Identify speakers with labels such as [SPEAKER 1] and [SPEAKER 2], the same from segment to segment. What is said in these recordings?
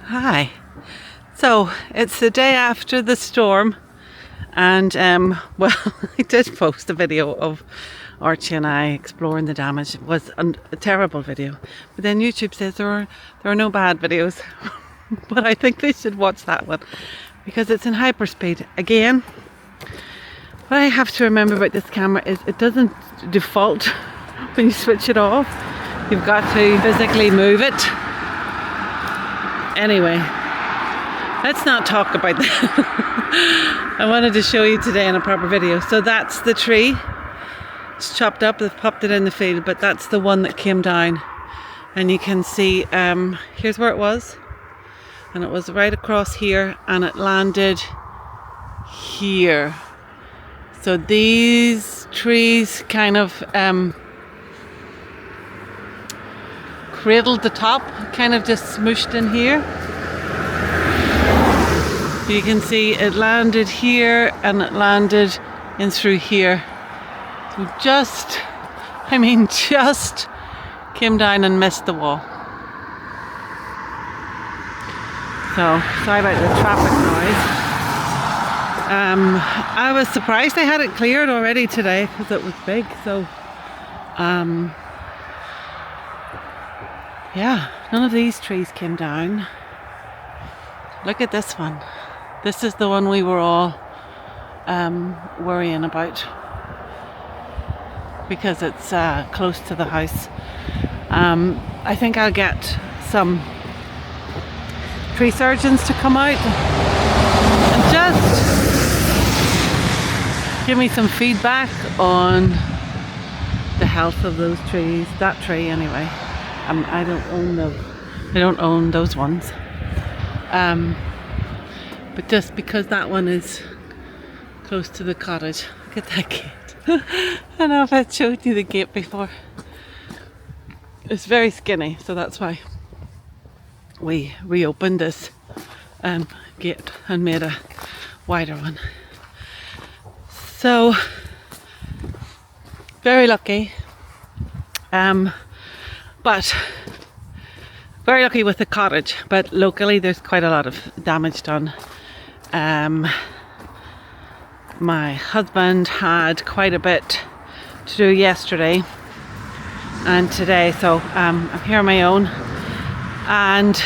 [SPEAKER 1] Hi. So it's the day after the storm, and well, I did post a video of Archie and I exploring the damage. It was a terrible video, but then YouTube says there are no bad videos. But I think they should watch that one because it's in hyperspeed again. What I have to remember about this camera is it doesn't default when you switch it off. You've got to physically move it. Anyway, let's not talk about that. I wanted to show you today in a proper video. So that's the tree. It's chopped up, they've popped it in the field, but that's the one that came down. And you can see, here's where it was. And it was right across here and it landed here. So these trees kind of cradled the top, kind of just smooshed in here. You can see it landed here and it landed in through here. So just came down and missed the wall. So sorry about the traffic noise. I was surprised they had it cleared already today because it was big. So yeah, none of these trees came down. Look at this one. This is the one we were all worrying about because it's close to the house. I think I'll get some tree surgeons to come out and just give me some feedback on the health of those trees. That tree anyway. I don't own those. I don't own those ones. But just because that one is close to the cottage. Look at that gate. I don't know if I showed you the gate before. It's very skinny, so that's why we reopened this gate and made a wider one. So very lucky, but very lucky with the cottage. But locally, there's quite a lot of damage done. My husband had quite a bit to do yesterday and today, so I'm here on my own, and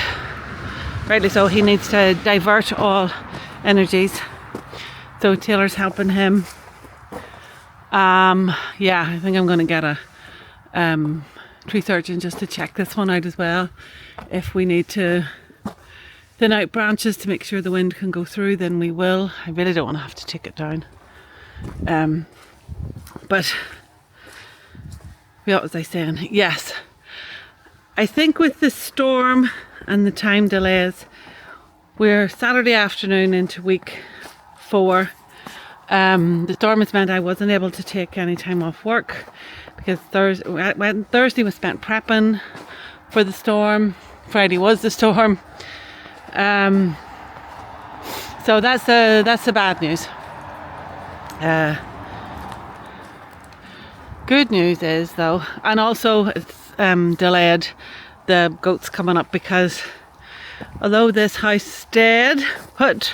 [SPEAKER 1] rightly so, he needs to divert all energies, so Taylor's helping him. Yeah, I think I'm going to get a tree surgeon just to check this one out as well. If we need to thin out branches to make sure the wind can go through, then we will. I really don't want to have to take it down. But what was I saying? Yes, I think with the storm and the time delays, we're Saturday afternoon into week 4. The storm has meant I wasn't able to take any time off work because Thursday was spent prepping for the storm. Friday was the storm. So that's the bad news. Good news is though, and also it's delayed the goats coming up, because although this house stayed put,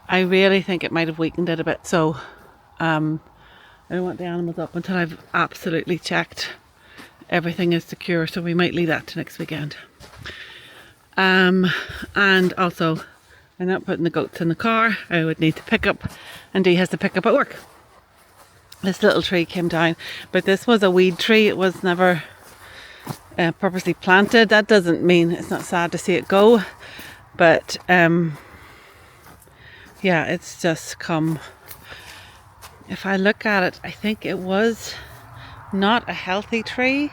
[SPEAKER 1] I really think it might have weakened it a bit. So I don't want the animals up until I've absolutely checked everything is secure, so we might leave that to next weekend. And also, I'm not putting the goats in the car. I would need to pick up, and Dee has to pick up at work. This little tree came down, but this was a weed tree. It was never purposely planted. That doesn't mean it's not sad to see it go, but yeah, it's just come. If I look at it, I think it was not a healthy tree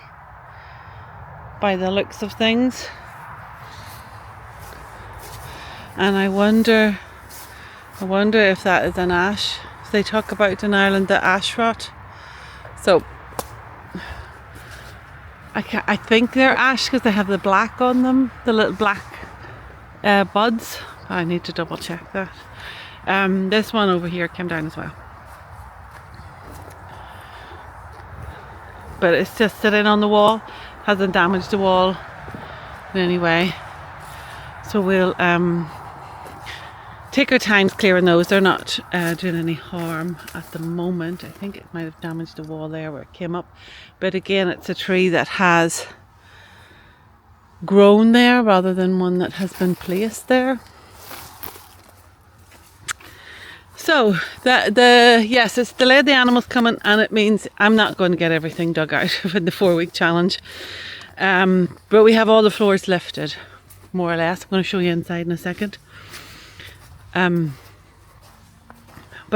[SPEAKER 1] by the looks of things. And I wonder if that is an ash. They talk about in Ireland the ash rot. So I think they're ash because they have the black on them, the little black buds. I need to double check that. This one over here came down as well. But it's just sitting on the wall, hasn't damaged the wall in any way. So we'll take our times clearing those. They're not doing any harm at the moment. I think it might have damaged the wall there where it came up. But again, it's a tree that has grown there rather than one that has been placed there. So yes, it's delayed the animals coming, and it means I'm not going to get everything dug out in the 4-week challenge. But we have all the floors lifted, more or less. I'm going to show you inside in a second. But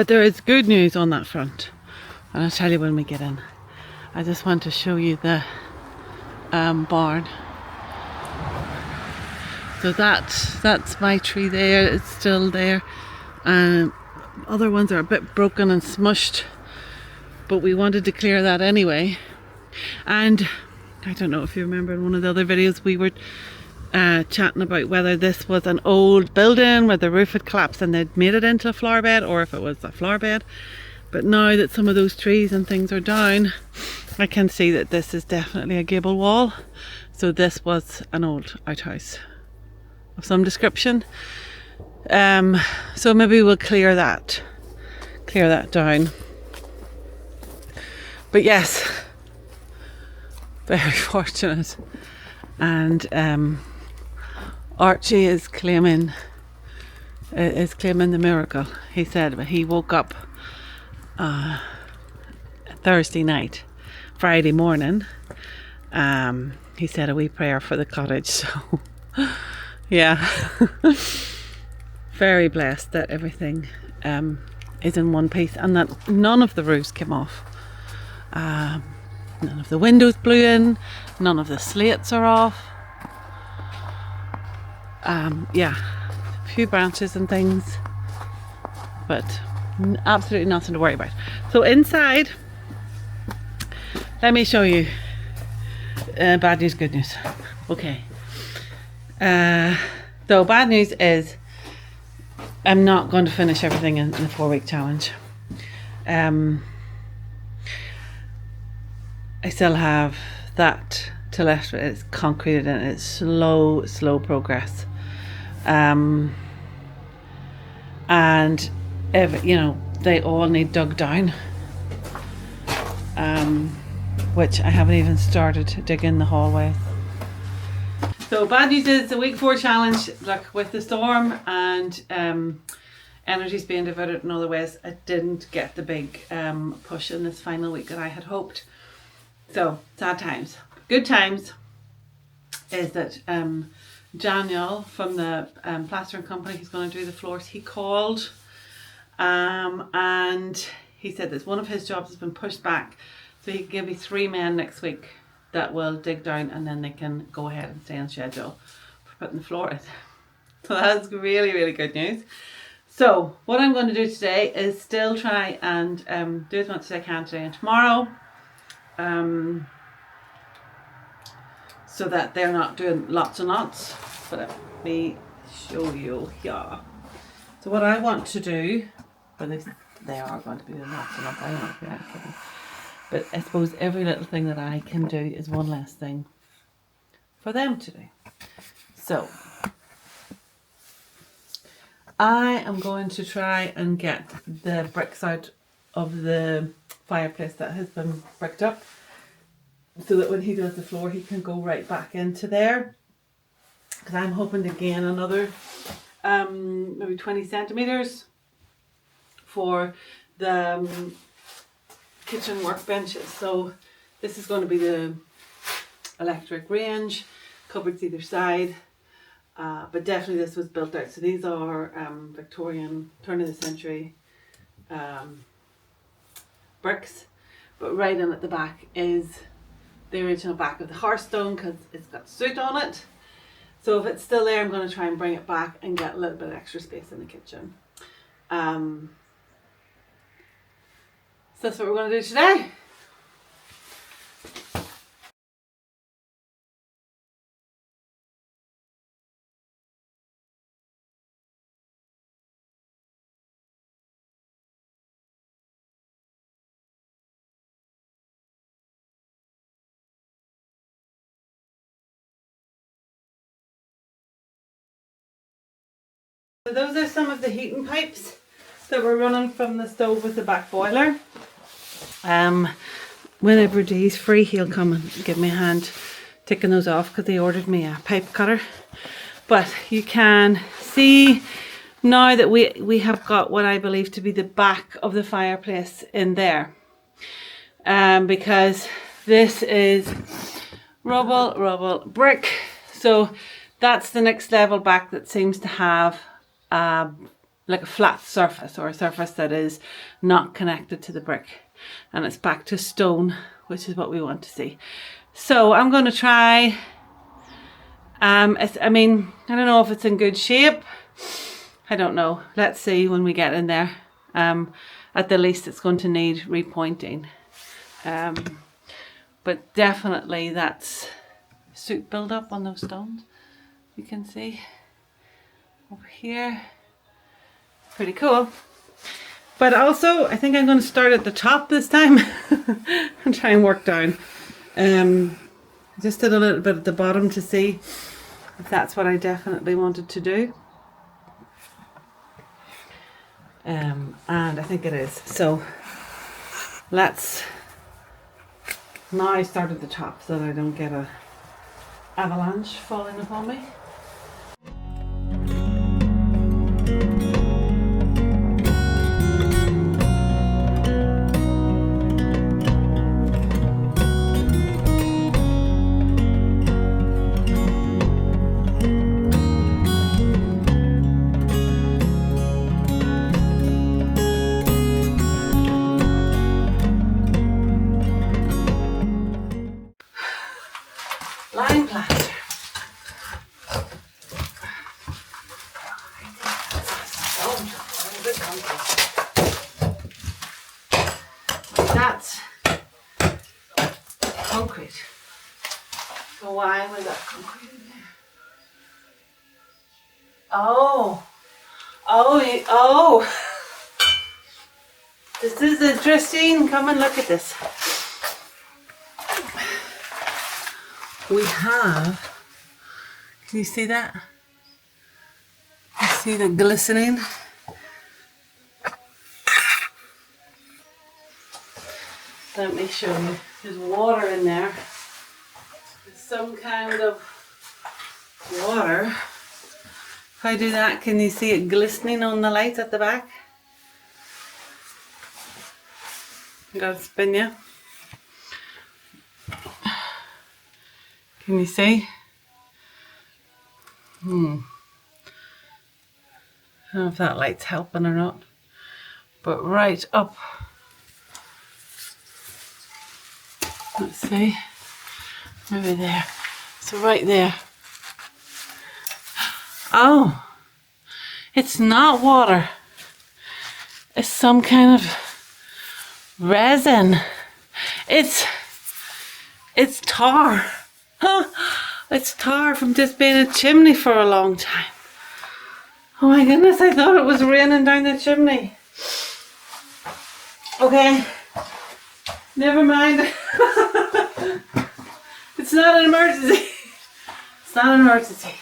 [SPEAKER 1] there is good news on that front, and I'll tell you when we get in. I just want to show you the barn. So that's my tree there. It's still there. Other ones are a bit broken and smushed, but we wanted to clear that anyway. And I don't know if you remember in one of the other videos we were chatting about whether this was an old building where the roof had collapsed and they'd made it into a flower bed, or if it was a flower bed. But now that some of those trees and things are down, I can see that this is definitely a gable wall. So this was an old outhouse of some description. So maybe we'll clear that down. But yes, very fortunate. And Archie is claiming the miracle. He said he woke up Thursday night, Friday morning. He said a wee prayer for the cottage. So yeah. Very blessed that everything is in one piece and that none of the roofs came off. None of the windows blew in, none of the slates are off. Yeah, a few branches and things, but absolutely nothing to worry about. So inside, let me show you bad news, good news. Okay. So bad news is I'm not going to finish everything in the 4-week challenge. I still have that to lift. It's concreted and it's slow progress. And they all need dug down. Which I haven't even started digging the hallways. So bad news is the week 4 challenge, like with the storm and energies being diverted in other ways, I didn't get the big push in this final week that I had hoped. So sad times. Good times is that Daniel from the plastering company who's going to do the floors, he called and he said that one of his jobs has been pushed back, so he can give me 3 men next week that will dig down, and then they can go ahead and stay on schedule for putting the floor in. So that's really good news. So what I'm going to do today is still try and do as much as I can today and tomorrow, so that they're not doing lots and lots. But let me show you here. So what I want to do, well, they are going to be doing lots and lots. I don't know if you're kidding. But I suppose every little thing that I can do is one less thing for them to do. So I am going to try and get the bricks out of the fireplace that has been bricked up, so that when he does the floor he can go right back into there. Because I'm hoping to gain another maybe 20 centimetres for the kitchen workbenches. So this is going to be the electric range, cupboards either side, but definitely this was built out. So these are Victorian, turn of the century bricks, but right in at the back is the original back of the hearthstone, because it's got soot on it. So if it's still there, I'm going to try and bring it back and get a little bit of extra space in the kitchen. So that's what we're going to do today. So those are some of the heating pipes that were running from the stove with the back boiler. Whenever Dee's free, he'll come and give me a hand taking those off because they ordered me a pipe cutter. But you can see now that we have got what I believe to be the back of the fireplace in there. Because this is rubble, brick. So that's the next level back that seems to have like a flat surface, or a surface that is not connected to the brick. And it's back to stone, which is what we want to see. So I'm going to try, I mean, I don't know if it's in good shape. I don't know. Let's see when we get in there. At the least it's going to need repointing. But definitely that's soot build-up on those stones. You can see over here. Pretty cool. But also, I think I'm going to start at the top this time and try and work down. Just did a little bit at the bottom to see if that's what I definitely wanted to do. And I think it is. So let's now start at the top so that I don't get a avalanche falling upon me. Lime plaster. That's concrete. So why was that concrete in there? Oh. This is interesting. Come and look at this. We have, can you see that? You see the glistening? Let me show you. There's water in there. There's some kind of water. If I do that, can you see it glistening on the light at the back? I'm gonna spin you. Can you see? I don't know if that light's helping or not. But right up. Let's see. Maybe there. So right there. Oh. It's not water. It's some kind of resin. It's tar. It's tar from just being a chimney for a long time. Oh my goodness, I thought it was raining down the chimney. Okay, never mind. It's not an emergency. It's not an emergency.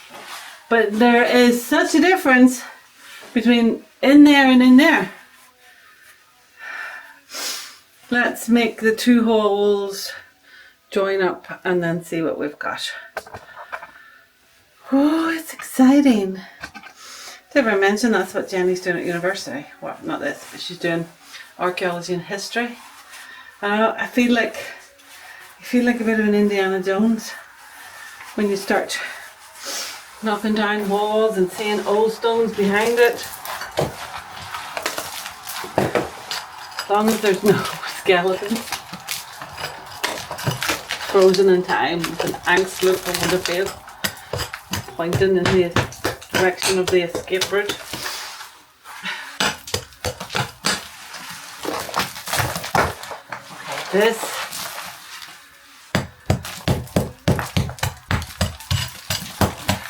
[SPEAKER 1] But there is such a difference between in there and in there. Let's make the two holes join up and then see what we've got. Oh, it's exciting. Did I mention that's what Jenny's doing at university? Well, not this, but she's doing archaeology and history. I feel like a bit of an Indiana Jones when you start knocking down walls and seeing old stones behind it. As long as there's no skeletons frozen in time with an angst look over the face, pointing in the direction of the escape route. Okay, this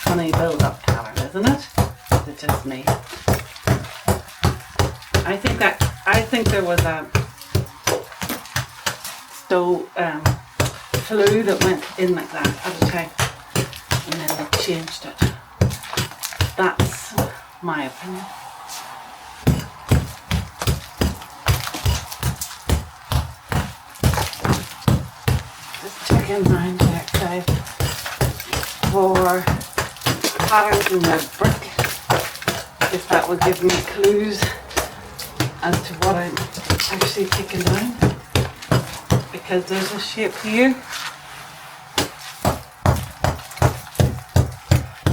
[SPEAKER 1] funny build-up pattern, isn't it? It's just me. I think there was a stove flue that went in like that at a time, and then they changed it. That's my opinion. Just checking round the outside for patterns in the brick, if that will give me clues as to what I'm actually taking down, because there's a shape here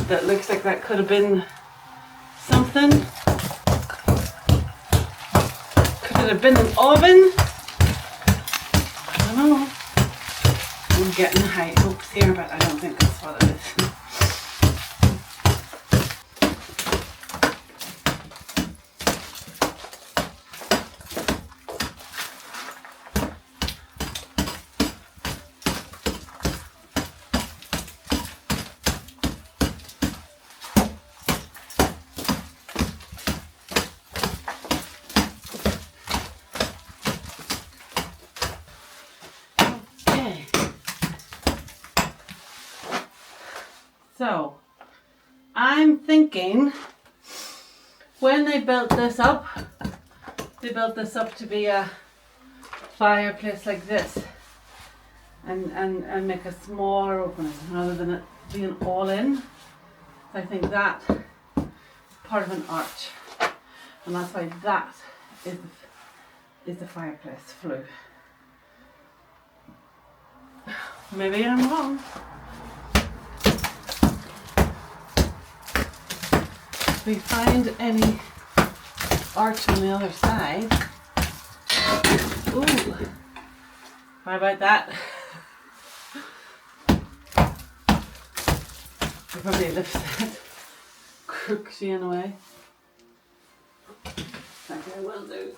[SPEAKER 1] that looks like that could have been something. Could it have been an oven? I don't know. I'm getting high hopes here, but I don't think that's what it is. So, I'm thinking when they built this up to be a fireplace like this and make a smaller opening rather than it being all in. I think that is part of an arch, and that's why that is the fireplace flue. Maybe I'm wrong. If we find any arch on the other side. Ooh, how about that? I probably lifts that crooksy in a way. I think I will do.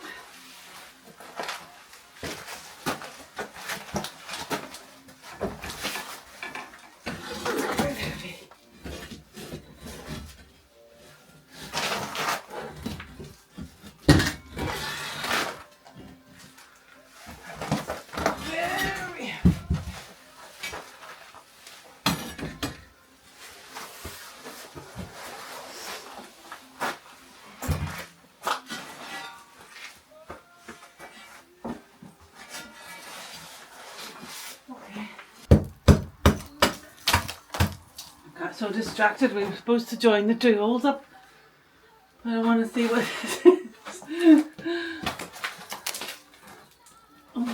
[SPEAKER 1] So distracted, we were supposed to join the two holes up. I don't want to see what this is. Oh my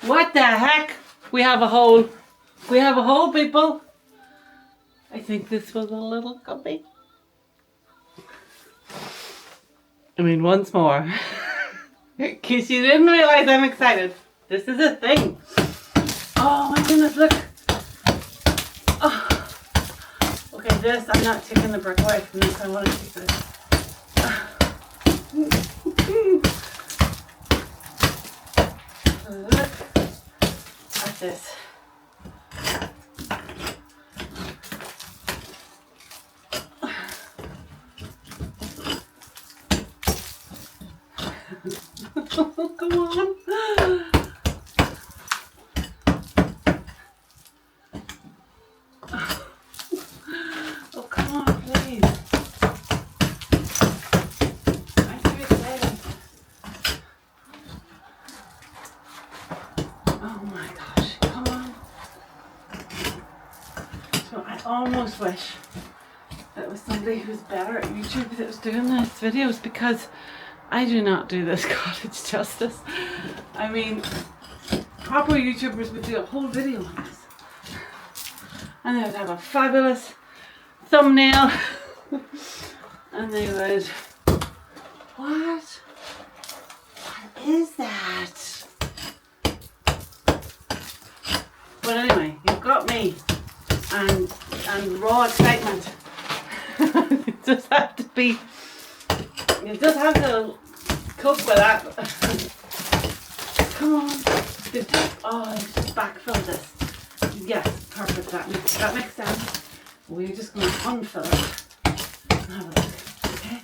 [SPEAKER 1] What the heck? We have a hole. We have a hole, people. I think this was a little cubby. I mean, once more. In case you didn't realize I'm excited. This is a thing. Oh my goodness, look. Oh. Okay, this, I'm not taking the brick away from this. I want to keep this. Look at this. Come on. Oh, come on, please. I'm too excited. Oh my gosh, come on. So I almost wish that it was somebody who's better at YouTube that was doing these videos, because I do not do this cottage justice. I mean, proper YouTubers would do a whole video on this. And they would have a fabulous thumbnail. And they would, what? What is that? But anyway, you've got me and raw excitement. You just have to be, you just have to cope with that. Come on. Oh, just backfill this. Yes, perfect. That makes sense. We're just going to unfill it and have a look. Okay.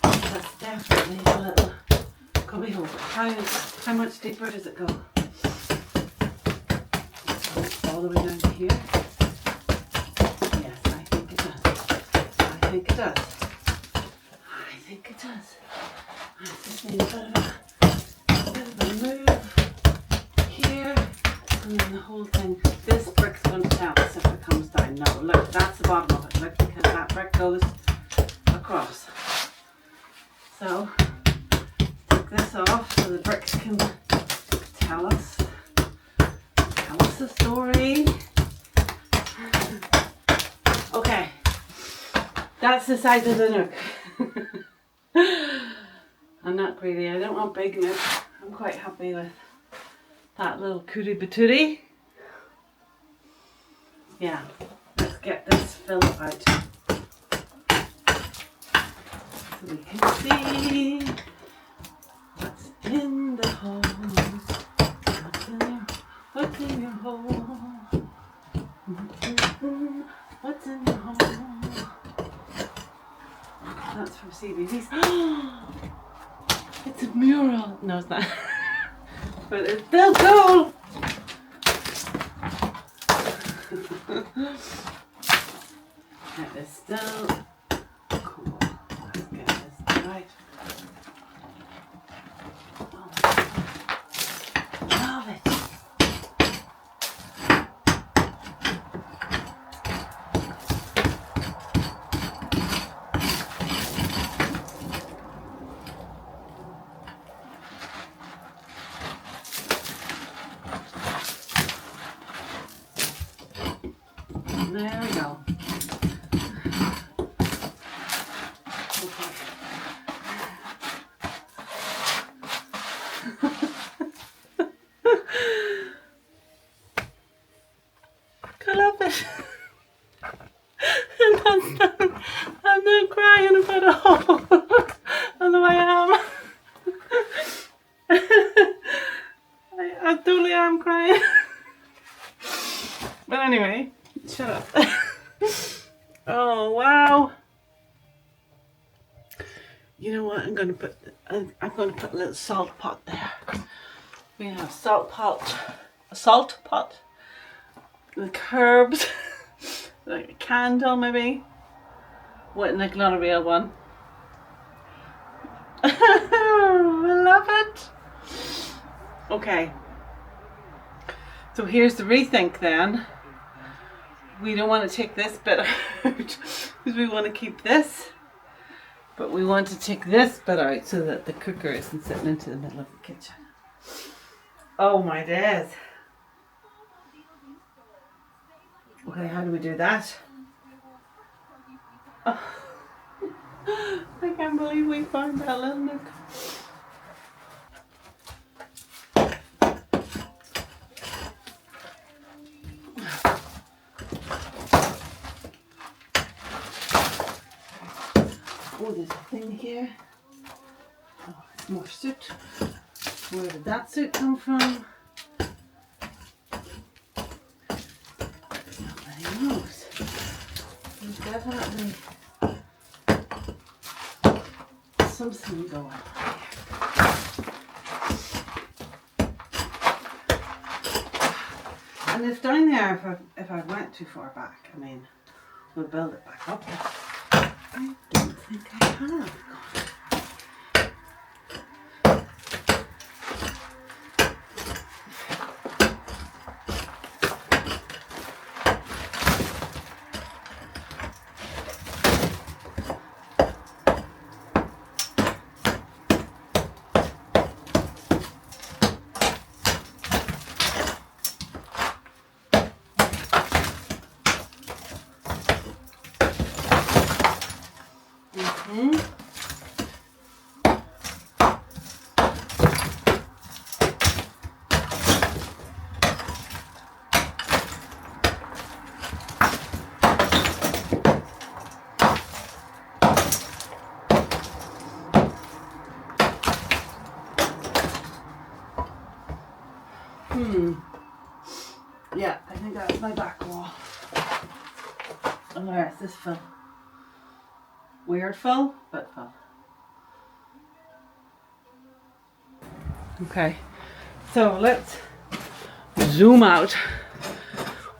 [SPEAKER 1] That's definitely a little cubby hole. How much deeper does it go? All the way down to here? Yes, I think it does. I think it does. I think it does. I just need a bit of a move here, and then the whole thing. This brick's going to tell us if it comes down. No, look, that's the bottom of it. Look, because that brick goes across. So, take this off so the bricks can tell us the story. Okay, that's the size of the nook. I'm not greedy. I don't want big nook. I'm quite happy with that little cootie patootie. Yeah, let's get this filled out so we can see what's in the hole. What's in your hole? What's in your hole? That's from CBBS. It's a mural. No, it's not. But it's still cool. That is still cool. Let's get this right. Love it. There we go. I love it. And I'm not crying about a hole. Although I am. I totally am crying. But anyway, shut up. Oh wow. You know what? I'm going to put a little salt pot there. We have a salt pot with herbs, like a candle maybe. What, like not a real one. I love it. Okay. So here's the rethink then. We don't want to take this bit out because we want to keep this. But we want to take this bit out so that the cooker isn't sitting into the middle of the kitchen. Oh my days. Okay, how do we do that? Oh. I can't believe we found that little nook. Oh, there's a thing here. Oh, it's more soot. Where did that soot come from? Nobody knows. There's definitely something going on here. And if down there, if I went too far back, I mean, we'll build it back up. I don't think I have. my back wall. And where is this full? Weird full, but full. Okay, so let's zoom out.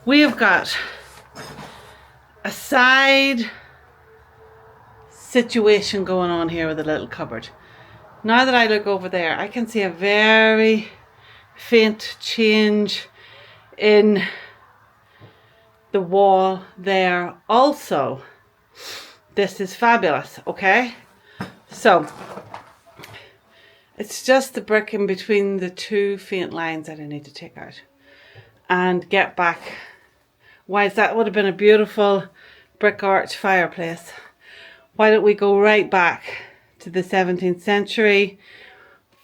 [SPEAKER 1] We have got a side situation going on here with a little cupboard. Now that I look over there, I can see a very faint change in the wall there also. This is fabulous, okay? So it's just the brick in between the two faint lines that I need to take out and get back. Why, that would have been a beautiful brick arch fireplace. Why don't we go right back to the 17th century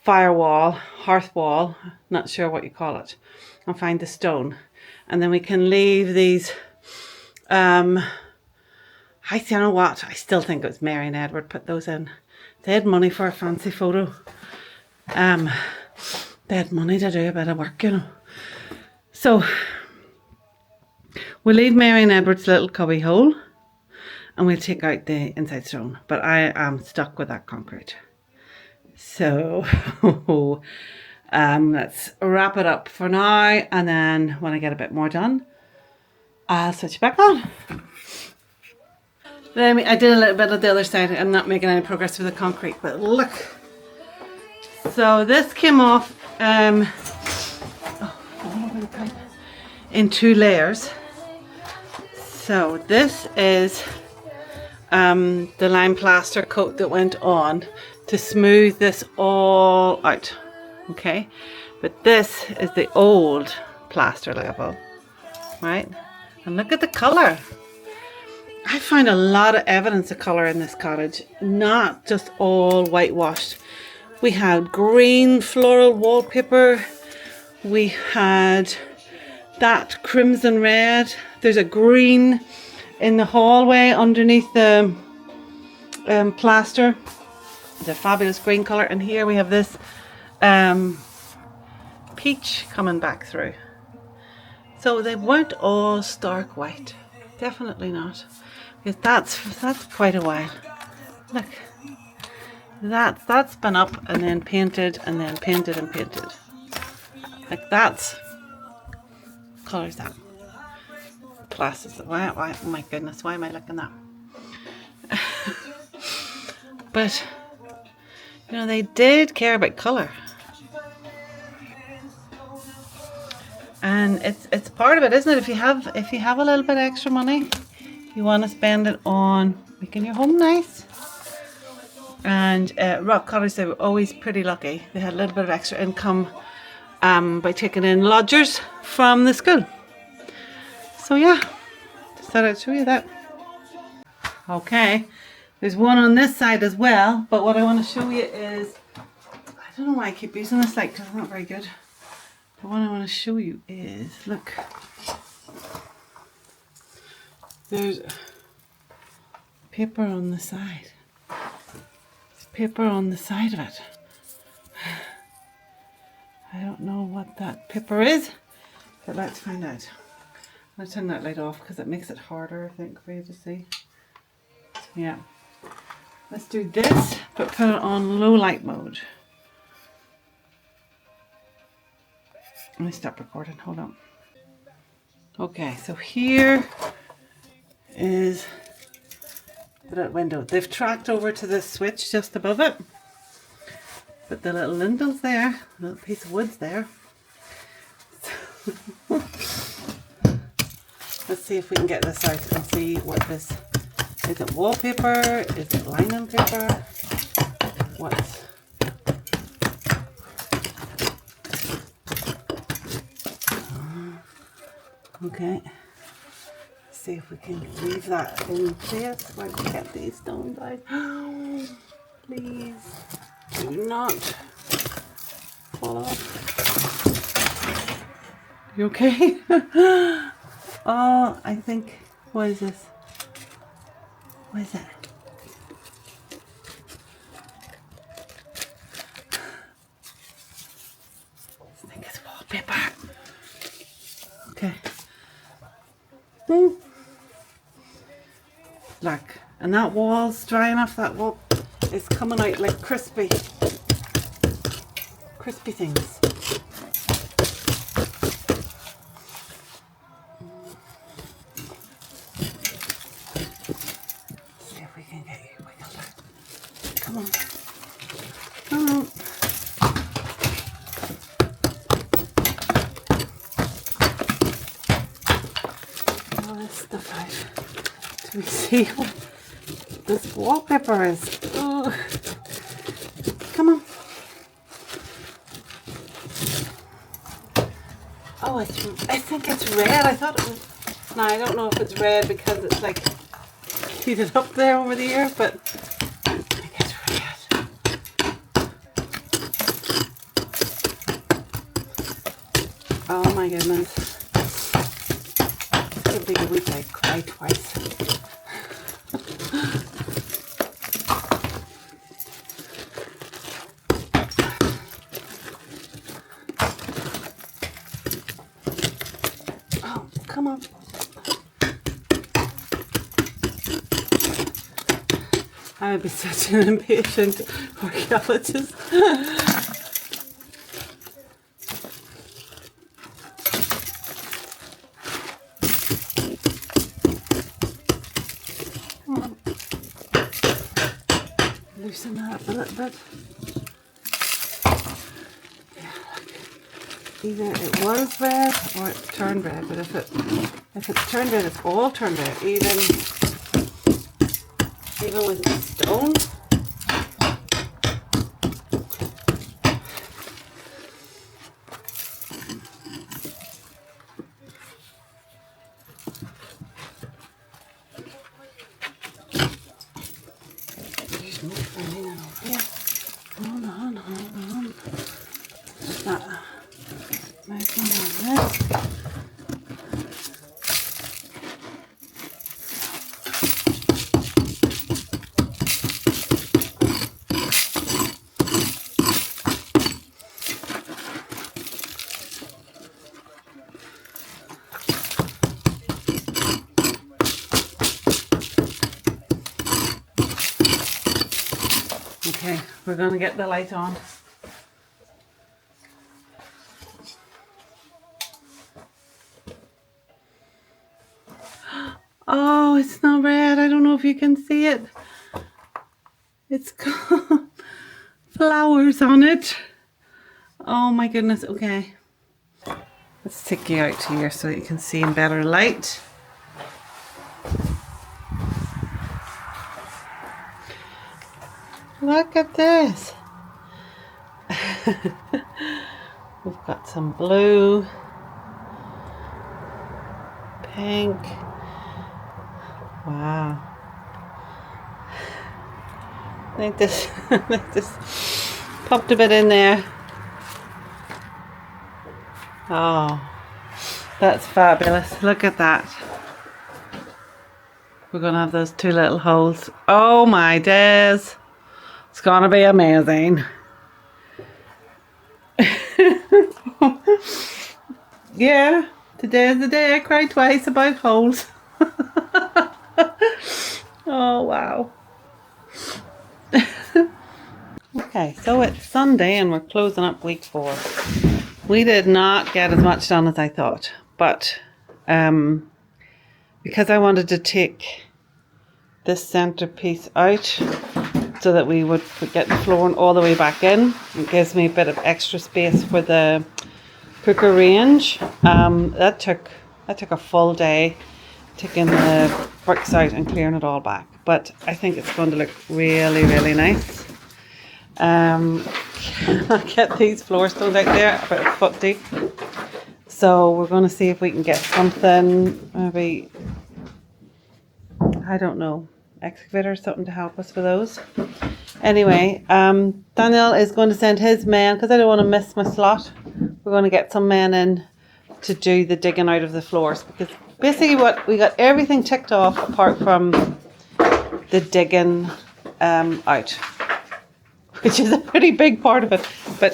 [SPEAKER 1] firewall, hearth wall, not sure what you call it, and find the stone. And then we can leave these, I see, you know what, I still think it was Mary and Edward put those in. They had money for a fancy photo. They had money to do a bit of work, you know. So we'll leave Mary and Edward's little cubby hole and we'll take out the inside stone. But I am stuck with that concrete. So let's wrap it up for now, and then when I get a bit more done, I'll switch back on. I did a little bit of the other side. I'm not making any progress with the concrete, but look. So this came off in 2 layers. So this is the lime plaster coat that went on to smooth this all out, okay? But this is the old plaster level, right? And look at the colour. I find a lot of evidence of colour in this cottage, not just all whitewashed. We had green floral wallpaper. We had that crimson red. There's a green in the hallway underneath the plaster. It's a fabulous green colour. And here we have this peach coming back through. So they weren't all stark white. Definitely not. Because that's quite a while. Look. That's been up and then painted and then painted and painted. Like that's colours that. Classes. Why, oh my goodness, why am I looking at that? But you know, they did care about colour. And it's part of it, isn't it? If you have a little bit extra money, you want to spend it on making your home nice. And Rock Cottage, they were always pretty lucky. They had a little bit of extra income by taking in lodgers from the school. So yeah, just thought I'd show you that. Okay, there's one on this side as well, but what I want to show you is, I don't know why I keep using this light because it's not very good. But what I want to show you is, look, there's paper on the side. There's paper on the side of it. I don't know what that paper is, but let's find out. I'm going to turn that light off because it makes it harder, I think, for you to see. Yeah. Let's do this, but put it on low light mode. Let me stop recording, hold on. Okay, so here is the little window. They've tracked over to this switch just above it. But the little lindell's there, a little piece of wood's there. Let's see if we can get this out and see what this is. It wallpaper? Is it linen paper? What? Okay. Let's see if we can leave that in place while we get these stones out. Please do not fall off. You okay? Oh, I think, what is this? What is that? I think it's wallpaper. Okay. Look, and that wall's drying off. That wall is coming out like crispy things. See if we can get you wiggled. Come on. Come on. All this stuff out. Do we see what this wallpaper is? Oh. Come on. Oh, I think it's red. I thought it was. No, I don't know if it's red because it's like heated up there over the year, but I think it's red. Oh my goodness. It's a big week. I cry twice. Oh, come on. I would be such an impatient archaeologist. Loosen that up a little bit. Yeah, look. Either it was red or it turned red, but if it's turned red, it's all turned red, even with the stone. There's more hanging over here. Hold on. There's that. Moving on this. Okay, we're going to get the light on. Oh, it's not red. I don't know if you can see it. It's got flowers on it. Oh my goodness. Okay. Let's take you out here so that you can see in better light. Look at this. We've got some blue, pink. Wow. I think this popped a bit in there. Oh, that's fabulous. Look at that. We're going to have those two little holes. Oh my days. It's going to be amazing. Yeah, today's the day I cried twice about holes. Oh, wow. Okay, so it's Sunday and we're closing up week 4. We did not get as much done as I thought, but because I wanted to take this centerpiece out so that we would get the flooring all the way back in, it gives me a bit of extra space for the cooker range. That took a full day, taking the bricks out and clearing it all back, but I think it's going to look really, really nice. I get these floor stones out there about a foot deep, so we're going to see if we can get something, maybe, I don't know, excavator or something to help us with those. Anyway, Daniel is going to send his men, because I don't want to miss my slot. We're going to get some men in to do the digging out of the floors, because basically what we got everything ticked off apart from the digging out, which is a pretty big part of it. But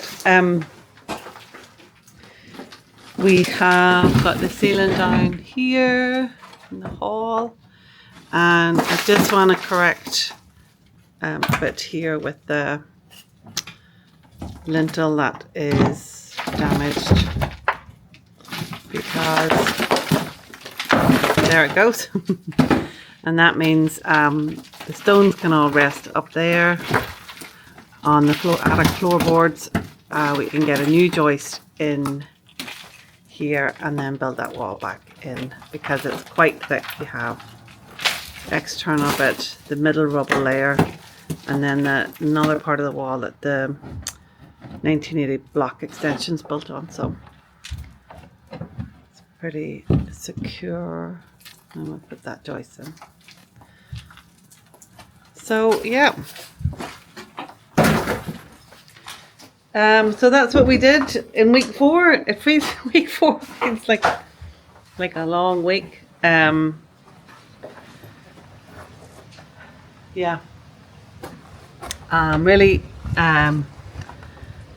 [SPEAKER 1] we have got the ceiling down here. in the hall. And I just want to correct a bit here with the lintel that is damaged, because there it goes. And that means the stones can all rest up there on the floor, attic floorboards. We can get a new joist in here and then build that wall back in, because it's quite thick. You have external bit, the middle rubble layer, and then another part of the wall that the 1980 block extensions built on. So it's pretty secure. I'm going to put that joist in. So yeah, so that's what we did in week 4. It feels week 4 feels like a long week. Yeah, really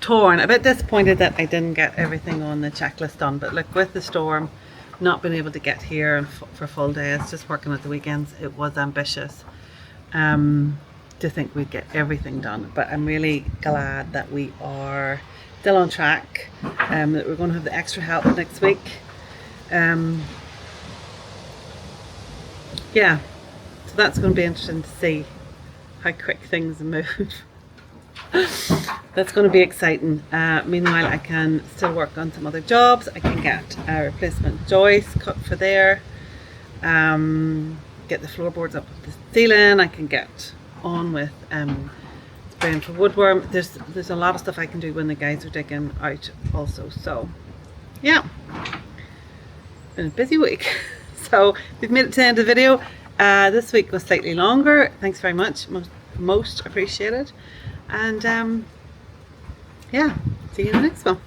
[SPEAKER 1] torn, a bit disappointed that I didn't get everything on the checklist done, but look, with the storm, not being able to get here for full days, just working at the weekends, it was ambitious to think we'd get everything done. But I'm really glad that we are still on track, that we're going to have the extra help next week. Yeah, so that's going to be interesting to see how quick things move. That's going to be exciting. Meanwhile, I can still work on some other jobs. I can get a replacement joist cut for there, get the floorboards up with the ceiling. I can get on with spraying for woodworm. There's a lot of stuff I can do when the guys are digging out also. So yeah, been a busy week. So we've made it to the end of the video. This week was slightly longer. Thanks very much, most appreciated. And yeah, see you in the next one.